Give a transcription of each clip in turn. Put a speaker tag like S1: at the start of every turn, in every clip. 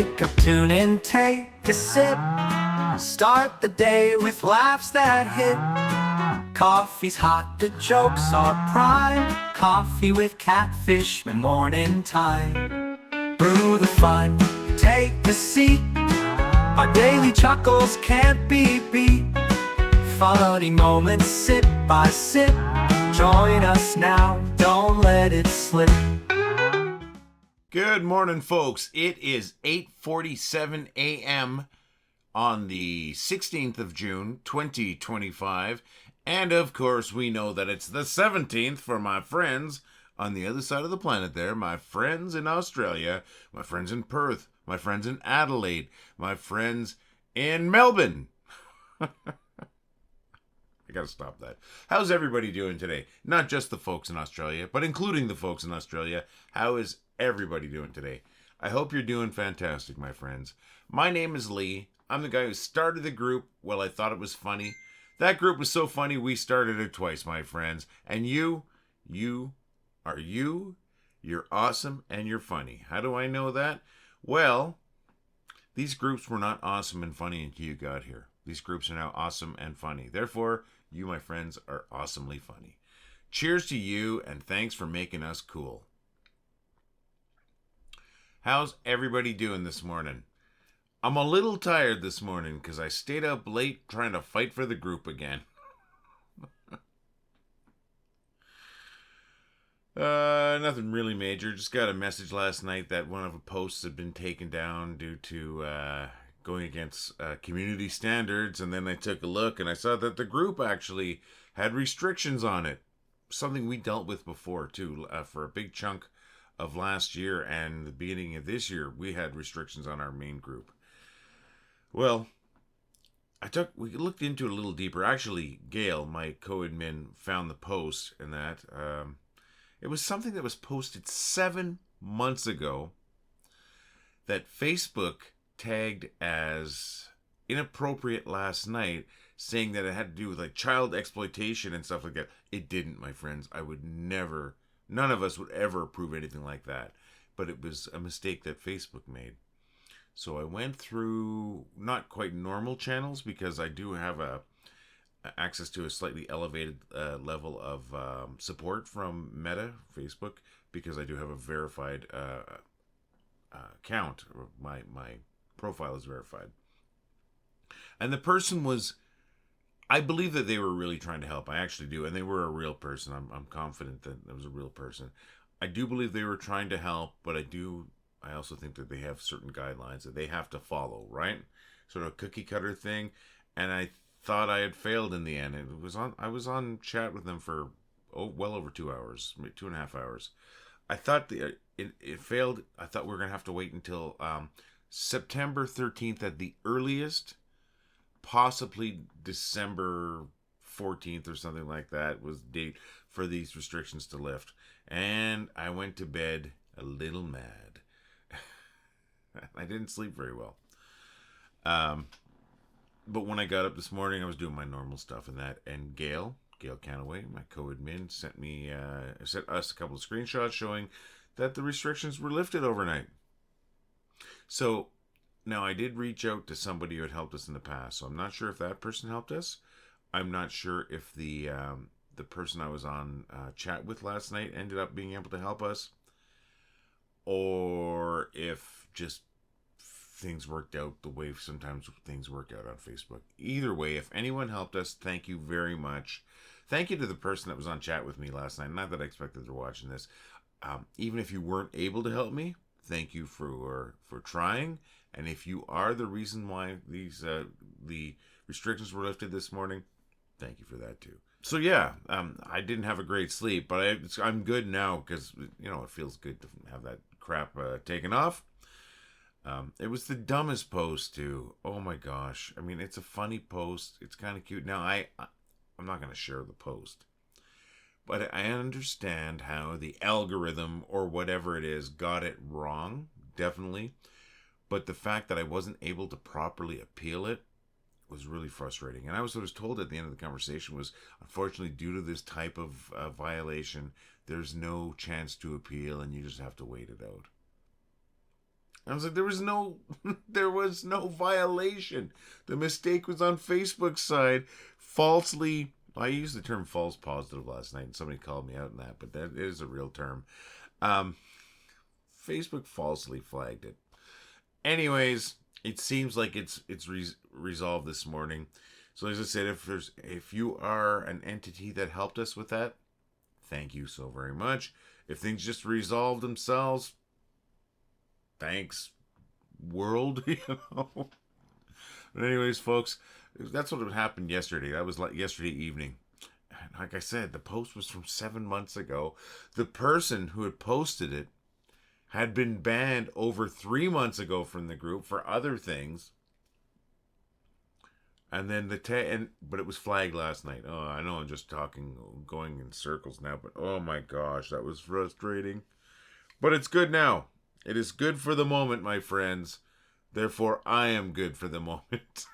S1: Wake up, tune in, take a sip. Start the day with laughs that hit. Coffee's hot, the jokes are prime. Coffee with catfish in morning time. Brew the fun, take a seat. Our daily chuckles can't be beat. Funny moments sip by sip. Join us now, don't let it slip.
S2: Good morning, folks. It is 8:47 a.m. on the 16th of June, 2025. And, of course, we know that it's the 17th for my friends on the other side of the planet there. My friends in Australia, my friends in Perth, my friends in Adelaide, my friends in Melbourne. I gotta stop that. How's everybody doing today? Not just the folks in Australia, but including the folks in Australia. How is everybody doing today? I hope you're doing fantastic, my friends. My name is Lee. I'm the guy who started the group. Well, I thought it was funny. That group was so funny, we started it twice, my friends. And you're awesome and you're funny. How do I know that? Well, these groups were not awesome and funny until you got here. These groups are now awesome and funny. Therefore, you, my friends, are awesomely funny. Cheers to you, and thanks for making us cool. How's everybody doing this morning? I'm a little tired this morning because I stayed up late trying to fight for the group again. Nothing really major. Just got a message last night that one of the posts had been taken down due to going against community standards, and then I took a look and I saw that the group actually had restrictions on it. Something we dealt with before too, for a big chunk of last year and the beginning of this year. We had restrictions on our main group. Well, we looked into it a little deeper. Actually, Gail, my co-admin, found the post, and that it was something that was posted 7 months ago that Facebook tagged as inappropriate last night, saying that it had to do with like child exploitation and stuff like that. It didn't, my friends. None of us would ever approve anything like that. But it was a mistake that Facebook made. So I went through not quite normal channels, because I do have access to a slightly elevated level of support from Meta, Facebook, because I do have a verified account. My profile is verified. And the person was, I believe that they were really trying to help. I actually do. And they were a real person. I'm confident that it was a real person. I do believe they were trying to help, but I also think that they have certain guidelines that they have to follow, right? Sort of a cookie cutter thing. And I thought I had failed in the end. I was on chat with them for well over 2 hours, 2.5 hours. I thought it failed. I thought we were going to have to wait until September 13th at the earliest, possibly December 14th or something like that was the date for these restrictions to lift. And I went to bed a little mad. I didn't sleep very well. But when I got up this morning, I was doing my normal stuff and that. And Gail Canaway, my co-admin, sent us a couple of screenshots showing that the restrictions were lifted overnight. So now I did reach out to somebody who had helped us in the past. So I'm not sure if that person helped us. I'm not sure if the person I was on chat with last night ended up being able to help us, or if just things worked out the way sometimes things work out on Facebook. Either way, if anyone helped us, thank you very much. Thank you to the person that was on chat with me last night. Not that I expected they're watching this. Even if you weren't able to help me, thank you for trying. And if you are the reason why the restrictions were lifted this morning, thank you for that too. So yeah, I didn't have a great sleep, but I'm good now, because it feels good to have that crap taken off. It was the dumbest post too. Oh my gosh. I mean, it's a funny post. It's kind of cute. Now I'm not going to share the post, but I understand how the algorithm or whatever it is got it wrong. Definitely. But the fact that I wasn't able to properly appeal it was really frustrating. And I was told at the end of the conversation was, unfortunately, due to this type of violation, there's no chance to appeal and you just have to wait it out. I was like, there was no, there was no violation. The mistake was on Facebook's side. Falsely, I used the term false positive last night, and somebody called me out on that, but that is a real term. Um, Facebook falsely flagged it. Anyways, it seems like it's resolved this morning. So as I said, if you are an entity that helped us with that, thank you so very much. If things just resolve themselves, thanks, world. But anyways, folks, that's what happened yesterday. That was like yesterday evening. And like I said, the post was from 7 months ago. The person who had posted it had been banned over 3 months ago from the group for other things. And then but it was flagged last night. Oh, I know I'm just going in circles now, but oh my gosh, that was frustrating. But it's good now. It is good for the moment, my friends. Therefore, I am good for the moment.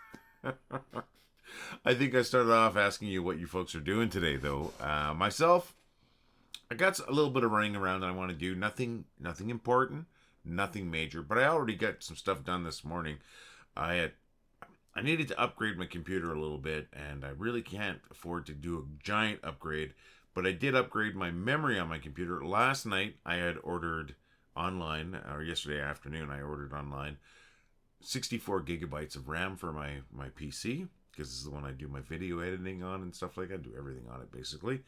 S2: I think I started off asking you what you folks are doing today, though. Myself, I got a little bit of running around that I want to do. Nothing important, nothing major. But I already got some stuff done this morning. I needed to upgrade my computer a little bit, and I really can't afford to do a giant upgrade. But I did upgrade my memory on my computer. Last night, I had ordered online, or yesterday afternoon, I ordered online 64 gigabytes of RAM for my PC, because this is the one I do my video editing on and stuff like that. I do everything on it, basically.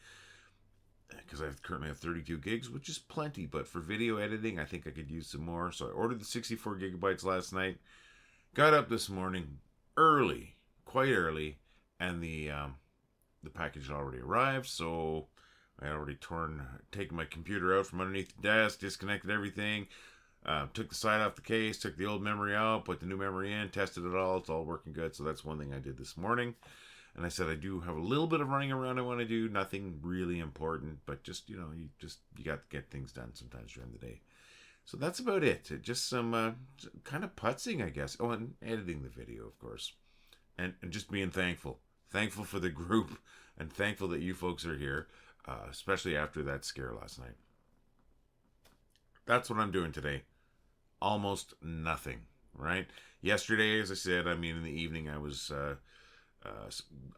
S2: Because I currently have 32 gigs, which is plenty. But for video editing, I think I could use some more. So I ordered the 64 gigabytes last night. Got up this morning early, quite early, and the package had already arrived. So I had already taken my computer out from underneath the desk, disconnected everything, took the side off the case, took the old memory out, put the new memory in, tested it all. It's all working good. So that's one thing I did this morning. And I said I do have a little bit of running around I want to do. Nothing really important, but just, you got to get things done sometimes during the day. So that's about it. Just some kind of putzing, I guess. Oh, and editing the video, of course. And just being thankful. Thankful for the group, and thankful that you folks are here, especially after that scare last night. That's what I'm doing today. Almost nothing, right? Yesterday, as I said, in the evening, I was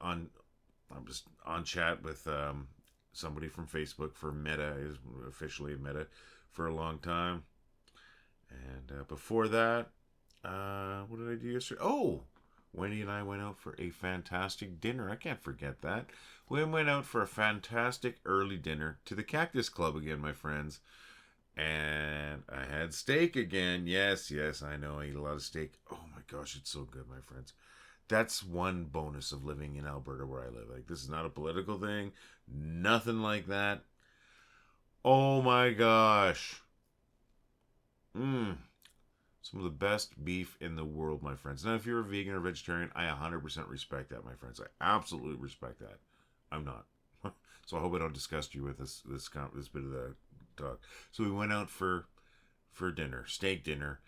S2: on chat with somebody from Facebook for Meta, is officially Meta, for a long time. And before that, what did I do yesterday? Oh, Wendy and I went out for a fantastic dinner. I can't forget that. We went out for a fantastic early dinner to the Cactus Club again, my friends. And I had steak again. Yes, I know. I eat a lot of steak. Oh my gosh, it's so good, my friends. That's one bonus of living in Alberta where I live. Like, this is not a political thing. Nothing like that. Oh my gosh. Some of the best beef in the world, my friends. Now, if you're a vegan or vegetarian, I 100% respect that, my friends. I absolutely respect that. I'm not. So I hope I don't disgust you with this bit of the talk. So we went out for dinner, steak dinner.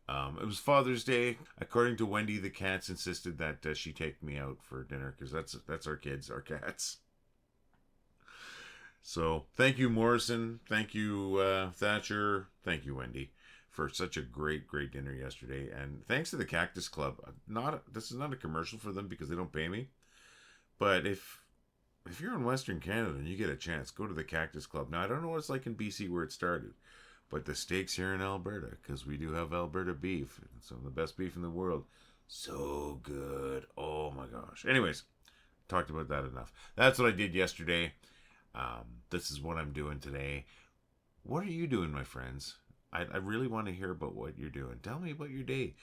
S2: It was Father's Day. According to Wendy, the cats insisted that she take me out for dinner, because that's our kids, our cats. So thank you, Morrison. Thank you, Thatcher. Thank you, Wendy, for such a great dinner yesterday. And thanks to the Cactus Club. This is not a commercial for them because they don't pay me. But if you're in Western Canada and you get a chance, go to the Cactus Club. Now, I don't know what it's like in BC where it started, but the steaks here in Alberta, because we do have Alberta beef, some of the best beef in the world. So good. Oh my gosh. Anyways, talked about that enough. That's what I did yesterday. This is what I'm doing today. What are you doing, my friends? I really want to hear about what you're doing. Tell me about your day.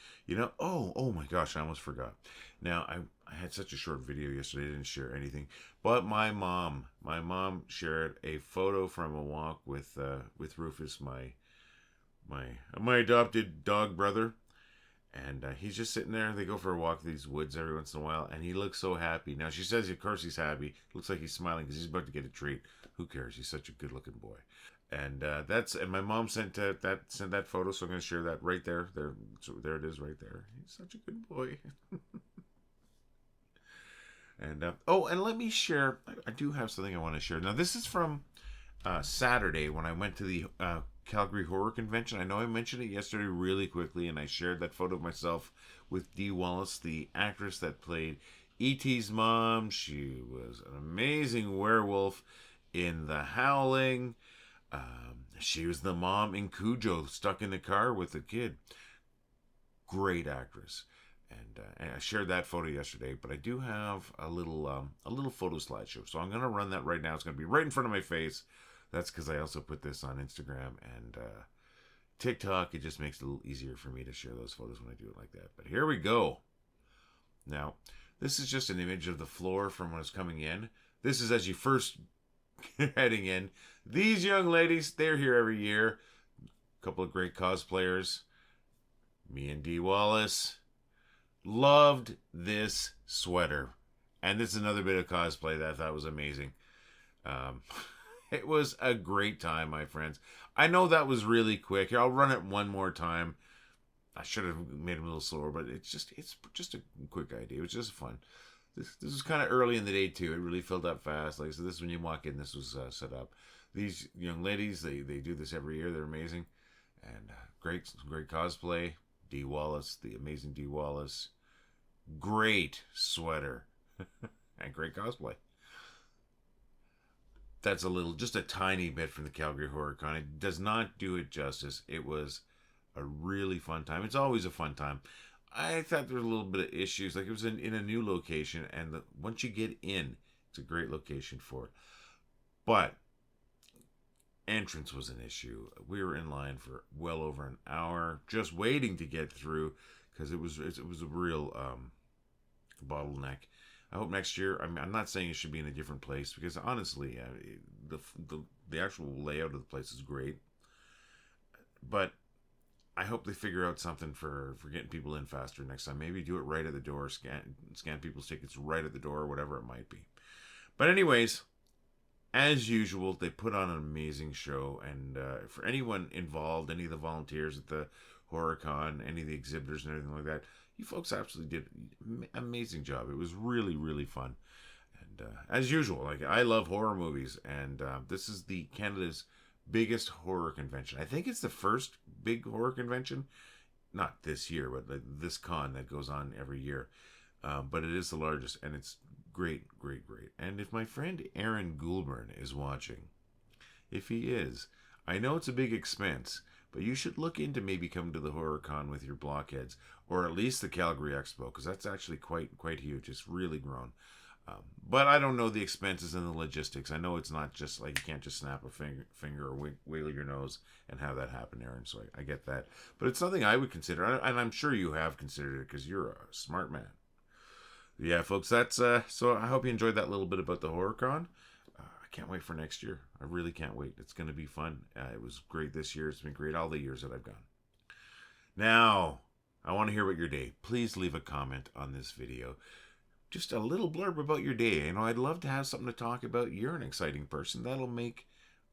S2: Oh my gosh, I almost forgot. Now, I had such a short video yesterday, I didn't share anything. But my mom shared a photo from a walk with Rufus, my adopted dog brother. And he's just sitting there. They go for a walk through these woods every once in a while, and he looks so happy. Now, she says, of course, he's happy. Looks like he's smiling because he's about to get a treat. Who cares? He's such a good-looking boy. And and my mom sent that photo, so I'm going to share that right there. There it is, right there. He's such a good boy. And and let me share. I do have something I want to share. Now, this is from Saturday when I went to the Calgary Horror Convention. I know I mentioned it yesterday really quickly, and I shared that photo of myself with Dee Wallace, the actress that played E.T.'s mom. She was an amazing werewolf in The Howling. She was the mom in Cujo, stuck in the car with the kid. Great actress. And I shared that photo yesterday, but I do have a little photo slideshow. So I'm going to run that right now. It's going to be right in front of my face. That's because I also put this on Instagram and TikTok. It just makes it a little easier for me to share those photos when I do it like that. But here we go. Now, this is just an image of the floor from when I was coming in. This is as you first heading in. These young ladies, they're here every year. A couple of great cosplayers. Me and Dee Wallace. Loved this sweater. And this is another bit of cosplay that I thought was amazing. It was a great time, my friends. I know that was really quick. Here, I'll run it one more time. I should have made it a little slower, but it's just a quick idea. It was just fun. This was kind of early in the day too. It really filled up fast. Like I said, this is when you walk in. This was set up. These young ladies, they do this every year. They're amazing, and great cosplay. Dee Wallace, the amazing Dee Wallace, great sweater, and great cosplay. That's just a tiny bit from the Calgary Horror Con. It does not do it justice. It was a really fun time. It's always a fun time. I thought there was a little bit of issues. Like it was in a new location, and once you get in, it's a great location for it. But entrance was an issue. We were in line for well over an hour, just waiting to get through, because it was a real bottleneck. I hope next year. I'm not saying it should be in a different place, because honestly, the actual layout of the place is great. But I hope they figure out something for getting people in faster next time. Maybe do it right at the door. Scan people's tickets right at the door, or whatever it might be. But anyways, as usual, they put on an amazing show. And for anyone involved, any of the volunteers at the Horror Con, any of the exhibitors and everything like that, you folks absolutely did an amazing job. It was really, really fun. And as usual, like I love horror movies, and this is the Canada's biggest horror convention. I think it's the first big horror convention, not this year, but like this con that goes on every year. But it is the largest, and it's great. And if my friend Aaron Goulburn is watching, if he is, I know it's a big expense, but you should look into maybe coming to the Horror Con with your blockheads, or at least the Calgary Expo, because that's actually quite huge. It's really grown. But I don't know the expenses and the logistics. I know it's not just like you can't just snap a finger or wiggle your nose and have that happen, Aaron. So I get that. But it's something I would consider, and I'm sure you have considered it because you're a smart man. Yeah, folks, that's so I hope you enjoyed that little bit about the Horror Con. I can't wait for next year. I really can't wait. It's going to be fun. It was great this year. It's been great all the years that I've gone. Now, I want to hear about your day. Please leave a comment on this video. Just a little blurb about your day. You know, I'd love to have something to talk about. You're an exciting person. That'll make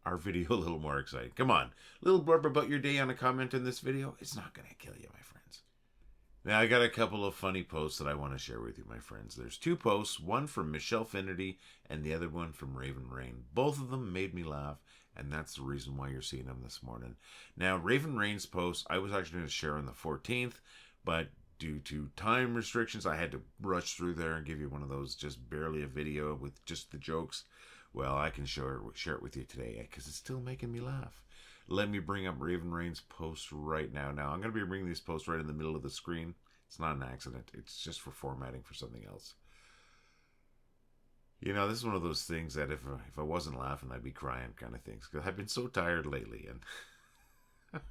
S2: our video a little more exciting. Come on. Little blurb about your day on a comment in this video. It's not going to kill you, my friends. Now, I got a couple of funny posts that I want to share with you, my friends. There's two posts, one from Michelle Finnerty and the other one from Raven Rain. Both of them made me laugh, and that's the reason why you're seeing them this morning. Now, Raven Rain's post, I was actually going to share on the 14th, but due to time restrictions, I had to rush through there and give you one of those just barely a video with just the jokes. Well, I can share it with you today because it's still making me laugh. Let me bring up Raven Rain's post right now. Now, I'm going to be bringing these posts right in the middle of the screen. It's not an accident. It's just for formatting for something else. You know, this is one of those things that if I wasn't laughing, I'd be crying kind of things. Because I've been so tired lately, and it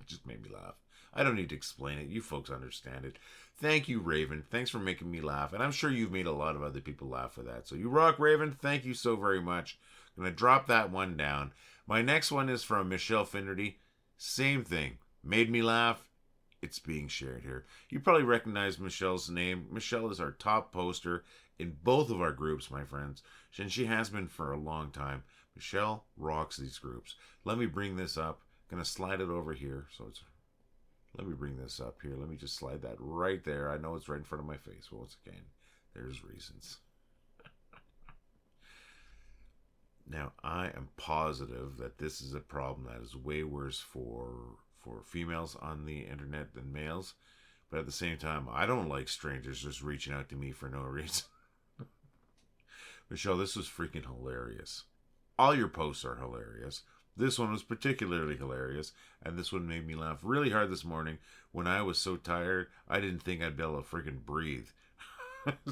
S2: just made me laugh. I don't need to explain it. You folks understand it. Thank you, Raven. Thanks for making me laugh. And I'm sure you've made a lot of other people laugh with that. So you rock, Raven. Thank you so very much. I'm going to drop that one down. My next one is from Michelle Finnerty. Same thing. Made me laugh. It's being shared here. You probably recognize Michelle's name. Michelle is our top poster in both of our groups, my friends. And she has been for a long time. Michelle rocks these groups. Let me bring this up. I'm going to slide it over here. Let me bring this up here. Let me just slide that right there. I know it's right in front of my face. Well, once again, there's reasons. Now, I am positive that this is a problem that is way worse for females on the internet than males. But at the same time, I don't like strangers just reaching out to me for no reason. Michelle, this was freaking hilarious. All your posts are hilarious. This one was particularly hilarious, and this one made me laugh really hard this morning when I was so tired I didn't think I'd be able to freaking breathe.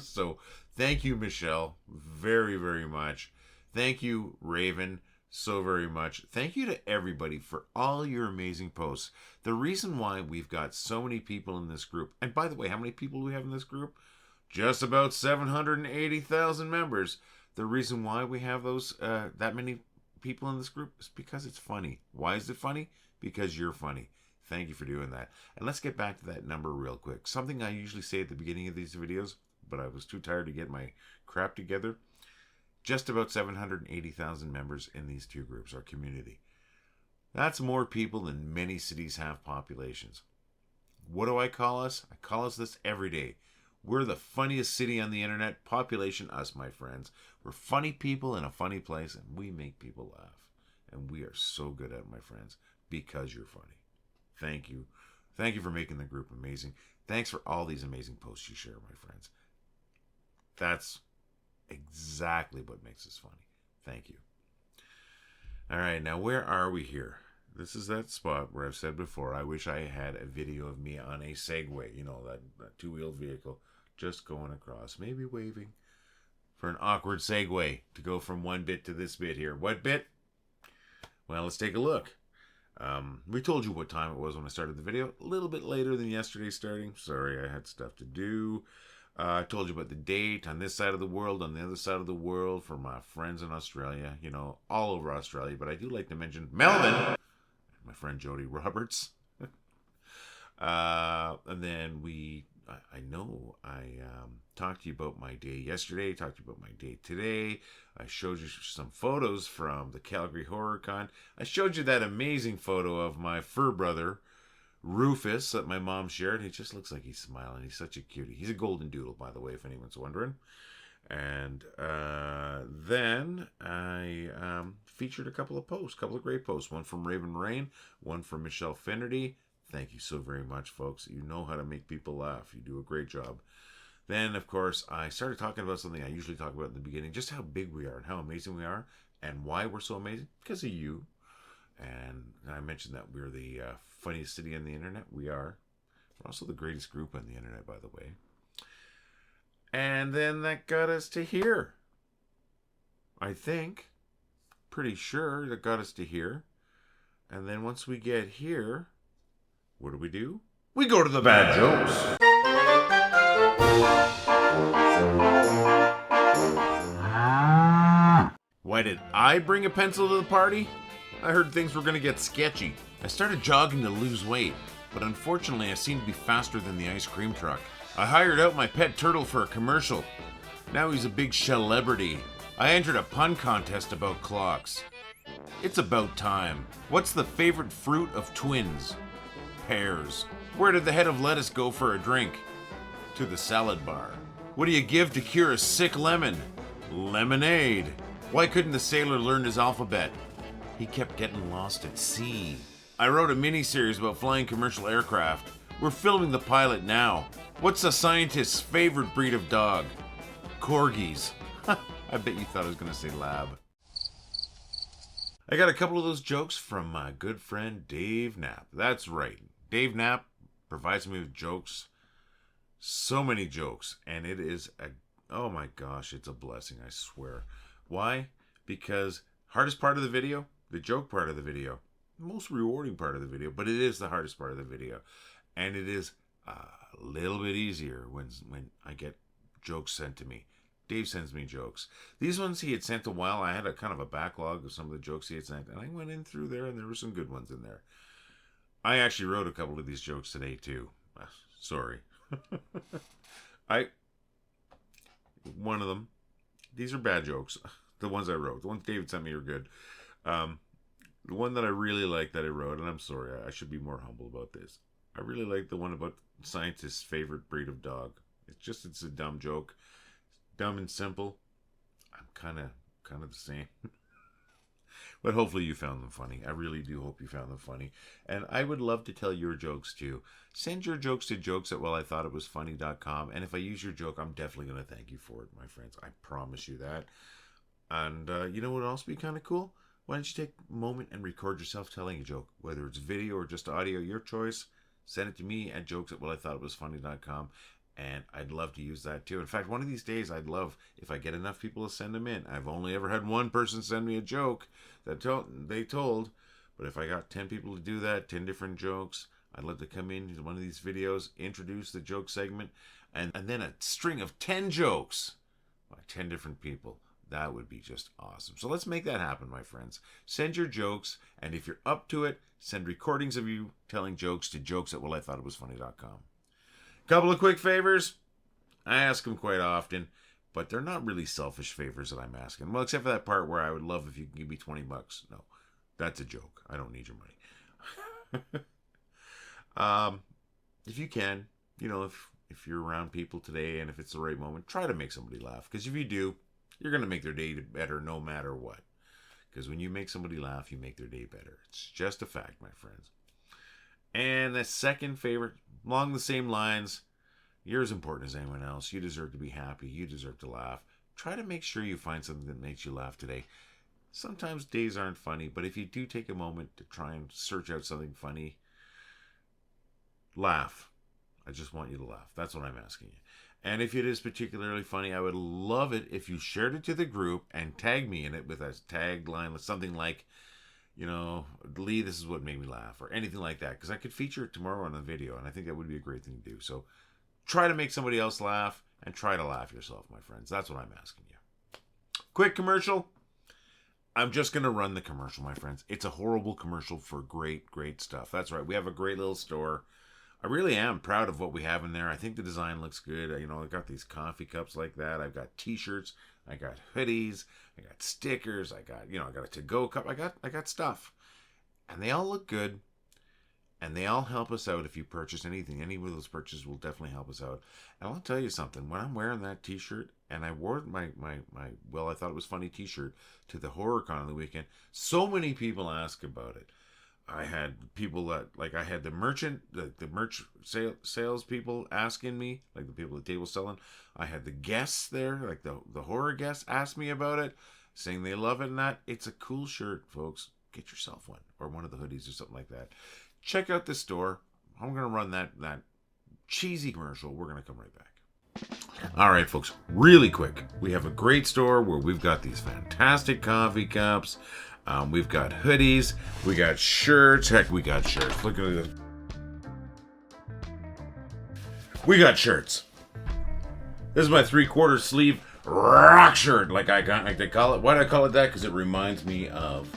S2: So, thank you, Michelle, very, very much. Thank you, Raven, so very much. Thank you to everybody for all your amazing posts. The reason why we've got so many people in this group, and by the way, how many people do we have in this group? Just about 780,000 members. The reason why we have those that many people in this group is because it's funny. Why is it funny? Because you're funny. Thank you for doing that. And let's get back to that number real quick. Something I usually say at the beginning of these videos, but I was too tired to get my crap together. Just about 780,000 members in these two groups, our community. That's more people than many cities have populations. What do I call us? I call us this every day. We're the funniest city on the internet. Population, us, my friends. We're funny people in a funny place, and we make people laugh. And we are so good at it, my friends, because you're funny. Thank you. Thank you for making the group amazing. Thanks for all these amazing posts you share, my friends. That's exactly what makes us funny. Thank you. All right, now where are we here? This is that spot where I've said before, I wish I had a video of me on a Segway, you know, that two-wheeled vehicle, just going across, maybe waving for an awkward segue to go from one bit to this bit here. What bit? Well, let's take a look. We told you what time it was when I started the video. A little bit later than yesterday's starting. Sorry, I had stuff to do. I told you about the date on this side of the world, on the other side of the world, for my friends in Australia, you know, all over Australia. But I do like to mention Melbourne, my friend Jody Roberts. And then I talked to you about my day yesterday, talked to you about my day today. I showed you some photos from the Calgary Horror Con. I showed you that amazing photo of my fur brother, Rufus, that my mom shared. He just looks like he's smiling. He's such a cutie. He's a golden doodle, by the way, if anyone's wondering. And then I featured a couple of posts, a couple of great posts. One from Raven Rain, one from Michelle Finnerty. Thank you so very much, folks. You know how to make people laugh. You do a great job. Then, of course, I started talking about something I usually talk about in the beginning, just how big we are and how amazing we are and why we're so amazing. Because of you. And I mentioned that we're the funniest city on the internet. We are. We're also the greatest group on the internet, by the way. And then that got us to here. I think. Pretty sure that got us to here. And then once we get here, what do? We go to the bad jokes. Why did I bring a pencil to the party? I heard things were going to get sketchy. I started jogging to lose weight, but unfortunately I seemed to be faster than the ice cream truck. I hired out my pet turtle for a commercial. Now he's a big celebrity. I entered a pun contest about clocks. It's about time. What's the favorite fruit of twins? Pears. Where did the head of lettuce go for a drink? To the salad bar. What do you give to cure a sick lemon? Lemonade. Why couldn't the sailor learn his alphabet? He kept getting lost at sea. I wrote a mini-series about flying commercial aircraft. We're filming the pilot now. What's a scientist's favorite breed of dog? Corgis. I bet you thought I was going to say lab. I got a couple of those jokes from my good friend Dave Knapp. That's right. Dave Knapp provides me with jokes. So many jokes. And it is oh my gosh, it's a blessing, I swear. Why? Because hardest part of the video, the joke part of the video, most rewarding part of the video, but it is the hardest part of the video. And it is a little bit easier when I get jokes sent to me. Dave sends me jokes. These ones he had sent a while. I had a kind of a backlog of some of the jokes he had sent, and I went in through there, and there were some good ones in there. I actually wrote a couple of these jokes today, too. Sorry. One of them, these are bad jokes. The ones I wrote. The ones David sent me are good. The one that I really like that I wrote, and I'm sorry, I should be more humble about this. I really like the one about scientist's favorite breed of dog. It's a dumb joke. Dumb and simple. I'm kind of the same. But hopefully you found them funny. I really do hope you found them funny. And I would love to tell your jokes too. Send your jokes to jokes@wellithoughitwasfunny.com. And if I use your joke, I'm definitely going to thank you for it, my friends. I promise you that. And you know what would also be kind of cool? Why don't you take a moment and record yourself telling a joke? Whether it's video or just audio, your choice. Send it to me at jokes@wellithoughitwasfunny.com. And I'd love to use that too. In fact, one of these days, I'd love if I get enough people to send them in. I've only ever had one person send me a joke that they told. But if I got 10 people to do that, 10 different jokes, I'd love to come into one of these videos, introduce the joke segment, and then a string of 10 jokes by 10 different people. That would be just awesome. So let's make that happen, my friends. Send your jokes, and if you're up to it, send recordings of you telling jokes to jokes@wellithoughitwasfunny.com. Couple of quick favors. I ask them quite often, but they're not really selfish favors that I'm asking. Well, except for that part where I would love if you can give me $20. No, that's a joke. I don't need your money. If you can, if you're around people today and if it's the right moment, try to make somebody laugh. Because if you do, you're going to make their day better no matter what. Because when you make somebody laugh, you make their day better. It's just a fact, my friends. And the second favorite, along the same lines, you're as important as anyone else. You deserve to be happy. You deserve to laugh. Try to make sure you find something that makes you laugh today. Sometimes days aren't funny, but if you do take a moment to try and search out something funny, laugh. I just want you to laugh. That's what I'm asking you. And if it is particularly funny, I would love it if you shared it to the group and tagged me in it with a tagline, something like, Lee, this is what made me laugh, or anything like that, because I could feature it tomorrow on the video, and I think that would be a great thing to do. So try to make somebody else laugh, and try to laugh yourself, my friends. That's what I'm asking you. Quick commercial. I'm just going to run the commercial, my friends. It's a horrible commercial for great, great stuff. That's right. We have a great little store. I really am proud of what we have in there. I think the design looks good. I got these coffee cups like that. I've got t-shirts. I got hoodies. I got stickers. I got a to-go cup. I got stuff. And they all look good. And they all help us out if you purchase anything. Any of those purchases will definitely help us out. And I'll tell you something. When I'm wearing that t-shirt, and I wore my I thought it was funny t-shirt to the Horror Con on the weekend, so many people ask about it. I had people that, I had the merch sales people asking me, like the people at the table selling. I had the guests there, like the horror guests ask me about it, saying they love it and that. It's a cool shirt, folks. Get yourself one, or one of the hoodies or something like that. Check out the store. I'm going to run that cheesy commercial. We're going to come right back. All right, folks, really quick. We have a great store where we've got these fantastic coffee cups. We've got hoodies. We got shirts. Heck, we got shirts. Look at this. We got shirts. This is my 3/4 sleeve rock shirt, like they call it. Why do I call it that? Because it reminds me of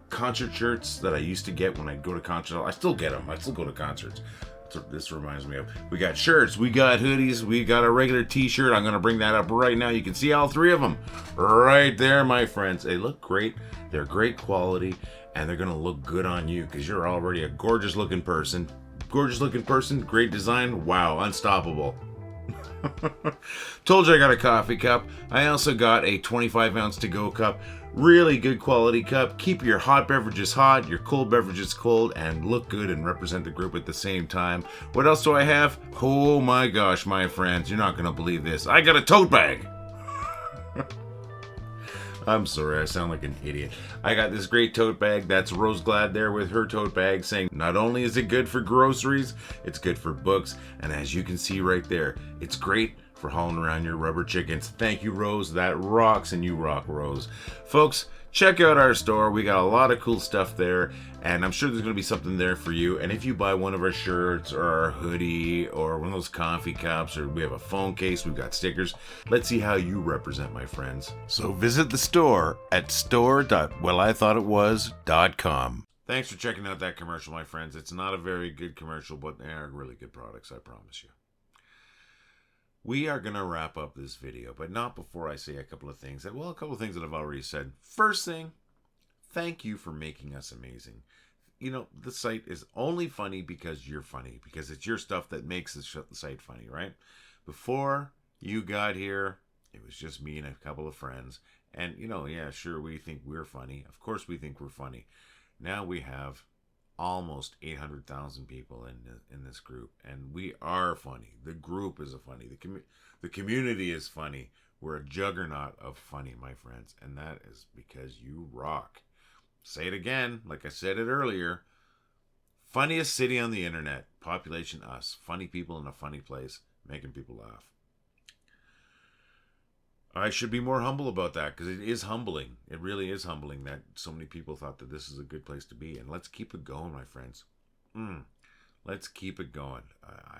S2: concert shirts that I used to get when I go to concerts. I still get them. I still go to concerts. That's what this reminds me of. We got shirts. We got hoodies. We got a regular t-shirt. I'm going to bring that up right now. You can see all three of them right there, my friends. They look great. They're great quality, and they're going to look good on you because you're already a gorgeous looking person. Gorgeous looking person. Great design. Wow. Unstoppable. Told you I got a coffee cup. I also got a 25-ounce to-go cup. Really good quality cup. Keep your hot beverages hot, your cold beverages cold, and look good and represent the group at the same time. What else do I have? Oh my gosh, my friends, you're not going to believe this. I got a tote bag. I'm sorry, I sound like an idiot. I got this great tote bag. That's Rose Glad there with her tote bag saying not only is it good for groceries, it's good for books. And as you can see right there, it's great for hauling around your rubber chickens. Thank you, Rose. That rocks, and you rock, Rose. Folks, check out our store. We got a lot of cool stuff there, and I'm sure there's going to be something there for you. And if you buy one of our shirts or our hoodie or one of those coffee cups, or we have a phone case, we've got stickers, let's see how you represent, my friends. So visit the store at store.wellithoughtitwas.com. Thanks for checking out that commercial, my friends. It's not a very good commercial, but they are really good products, I promise you. We are going to wrap up this video, but not before I say a couple of things. A couple of things that I've already said. First thing, thank you for making us amazing. The site is only funny because you're funny, because it's your stuff that makes the site funny, right? Before you got here, it was just me and a couple of friends, And, yeah, sure, we think we're funny. Of course we think we're funny. Now we have almost 800,000 people in this group, and we are funny. The group is funny. The community is funny. We're a juggernaut of funny, my friends, and that is because you rock. Say it again, like I said it earlier. Funniest city on the internet. Population us. Funny people in a funny place, making people laugh. I should be more humble about that, because it is humbling. It really is humbling that so many people thought that this is a good place to be. And let's keep it going, my friends. Let's keep it going.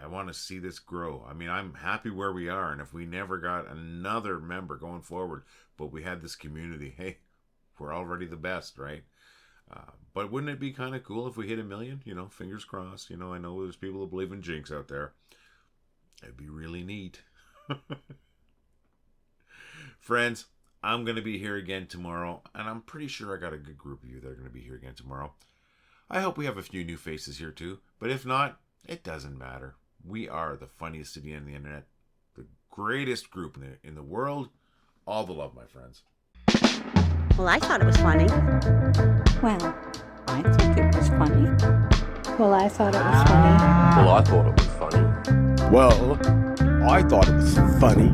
S2: I want to see this grow. I mean, I'm happy where we are. And if we never got another member going forward, but we had this community, hey, we're already the best, right? But wouldn't it be kind of cool if we hit 1 million? Fingers crossed. I know there's people who believe in jinx out there. It'd be really neat. Friends, I'm going to be here again tomorrow, and I'm pretty sure I got a good group of you that are going to be here again tomorrow. I hope we have a few new faces here too, but if not, it doesn't matter. We are the funniest city on the internet, the greatest group in the world. All the love, my friends.
S3: Well, I thought it was funny.
S4: Well, I think it was funny.
S5: Well, I thought it was funny.
S6: Well, I thought it was funny.
S7: Well, I thought it was funny.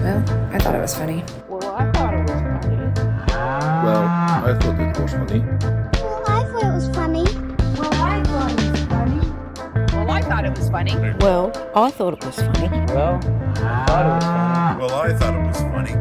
S5: Well, I thought it was funny.
S8: Well, I thought it was funny.
S7: Well, I thought it was funny.
S3: Well, I thought it was funny.
S8: Well, I thought it was funny. Well, I thought it was funny.
S4: Well, I thought it was funny.
S6: Well, I thought it was funny.
S2: Well, I thought it was funny.